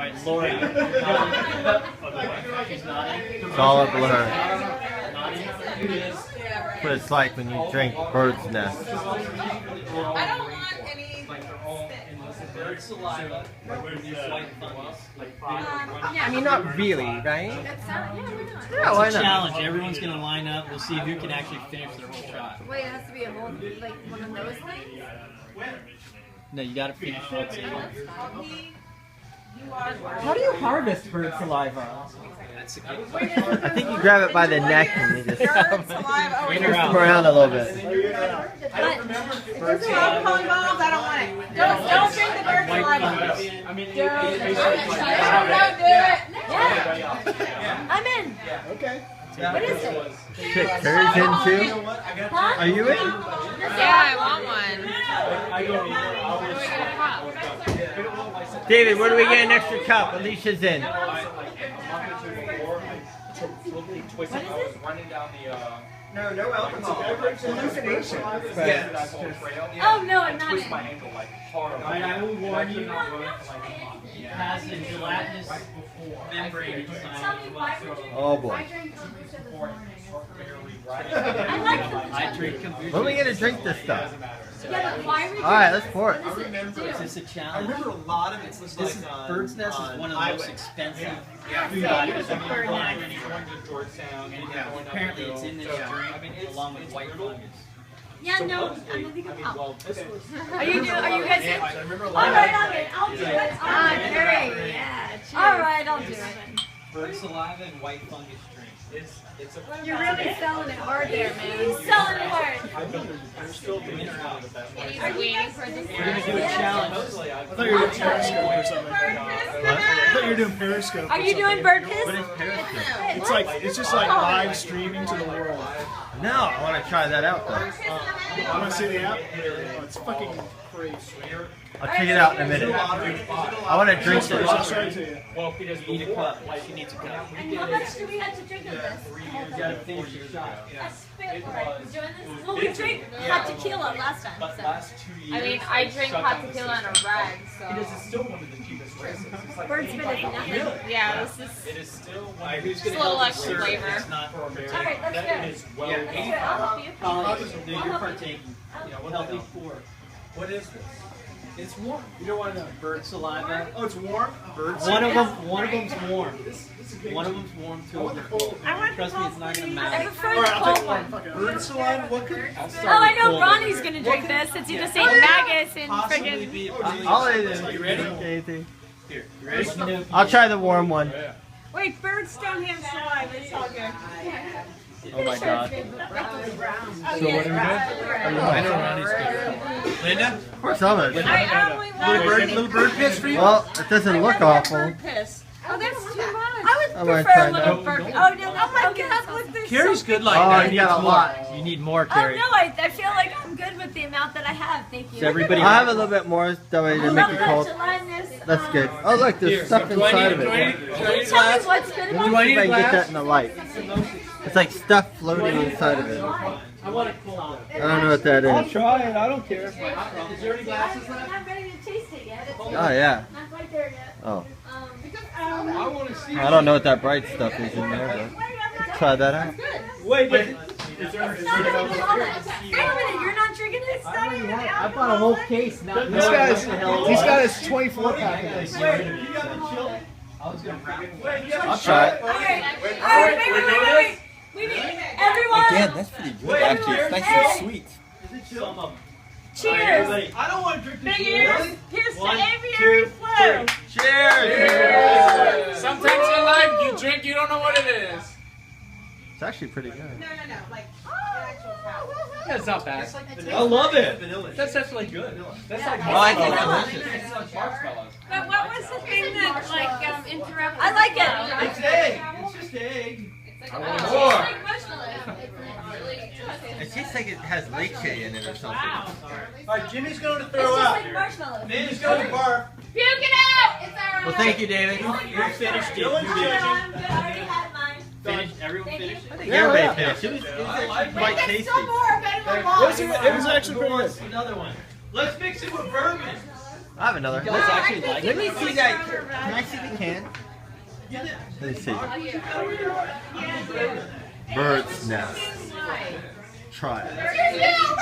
Alright, Lori. She's nodding. It's all up with her. Nodding. What it's like when you drink bird's nest. I don't want any Bird saliva. White fungus. I mean, not really, right? Yeah, why It's a not? challenge. Everyone's going to line up. We'll see who can actually finish their whole shot. Wait, it has to be a whole, like, one of those things? No, you got to finish what's in it. How do you harvest bird saliva? That's a good I think you grab it by the neck and you just bird saliva. Bring her twist them out. around a little bit. If there's a pong pong balls, I don't want it. Don't drink the bird saliva. Don't do it. I'm in. Okay. What is it? Shit, Carrie's in too? Are you in? Yeah, I want one. David, where do we get an extra cup? Alicia's in. No alcohol. Hallucination. Oh, no, I'm not in. Alright, I will warn you. It has a gelatinous membrane inside. Oh boy. I like the I drink kombucha. When are we gonna drink this stuff? Yeah, but why are we Alright, let's pour it. Is this a challenge? I remember a lot of it's This like is, bird's nest is one of the most expensive food Yeah. items in the world. Georgetown. And apparently it's in this drink along with white fungus. Yeah, no, I'm gonna think about. Are you guys in? Alright, I'll do it. Ah, great. Yeah. Alright, I'll do it. Bird saliva and white fungus drink. You're really selling it hard there, man. You're selling it hard. Are you waiting for this? We're going to do a challenge. I thought you were doing Periscope or something. I thought you were doing Periscope. Are you doing bird piss? It's just like live streaming to the world. No, I want to try that out though. You want to see the app? Oh, it's fucking crazy. I'll check it out in a minute. I want to drink I'll this. show it to you. You need a cup. She needs a cup. And how much do we have to drink of this? You got to finish your shot. That's fit for it. Enjoying this? Well, we drank hot tequila last time, so. I mean, I drink hot tequila in a rag, so. Bird spit is nothing. Yeah, this is just a little extra flavor. It's not for American. Alright, let's go. Let's do it. I'll help you. You're partaking. Healthy four. What is this? It's warm. You don't want to know. Bird saliva. Oh, it's warm? Birds? One of them's warm. One of them's warm, two of them cold. Trust me, it's not going to I matter. prefer the cold one. Bird saliva? What could... Oh, I know Ronnie's gonna drink this since he just ate maggots and friggin'. I'll eat it. You ready? Anything. Here. You ready? I'll try the warm one. Wait, birds don't have saliva. It's all good. Oh my god. So what are we doing? I know Ronnie's good. Linda? Of course I'm I gonna. only love Little bird piss for you? Well, it doesn't look awful. bird piss. Oh, that's too much. I I would might prefer try a little that. bird. Oh no, no, Oh my okay, God, look, there's Carrie's good like Oh, that. you got a lot. You need more, Oh Carrie. no, I feel like I'm good with the amount that I have. Thank you. So everybody I'll have a little bit more that way to make it cold. That's good. Oh look, there's stuff inside of it. Can you tell me what's good about Let's see if I can get that in the light. It's like stuff floating inside of it. I want it cold. I don't know what that is. Try it. I don't care. Is there any glasses I'm not ready to taste it yet. It's Oh yeah. not quite there yet. Oh. I want to see. I don't know what that bright stuff is in there, but try that out. Wait, but... Wait a minute, you're not drinking it? It's not even I bought a whole case. Not This guy's... He's got his 24 pack of this. I'll try it. Alright, wait. We need everyone. Again, that's pretty good actually. It's nice and sweet. Cheers. I don't want to drink this. Big ears. Here's to One, aviary flow. Cheers! Sometimes in life you drink, you don't know what it is. It's actually pretty good. No, like That's not bad. I love it. That's actually good. That's like Oh, I think delicious. But what was the thing that interrupted? I like it. It's egg. It's just egg. More. It tastes like it has leche in it or something. Alright, Jimmy's going to It's throw just up. like marshmallows. Name's going to barf. Puke it out! It's alright. Well, thank you, David. You finished it. You I'm did. good. I already had mine. Finished. Everyone Thank finished you. it. Everybody finished. It was quite There's tasty. still more if anyone It wants. was actually pretty good. Another one. Let's mix it with bourbon. I have another. guys actually like Let it? me see that. Can I see the can? Let me see. Bird's nest. Try it.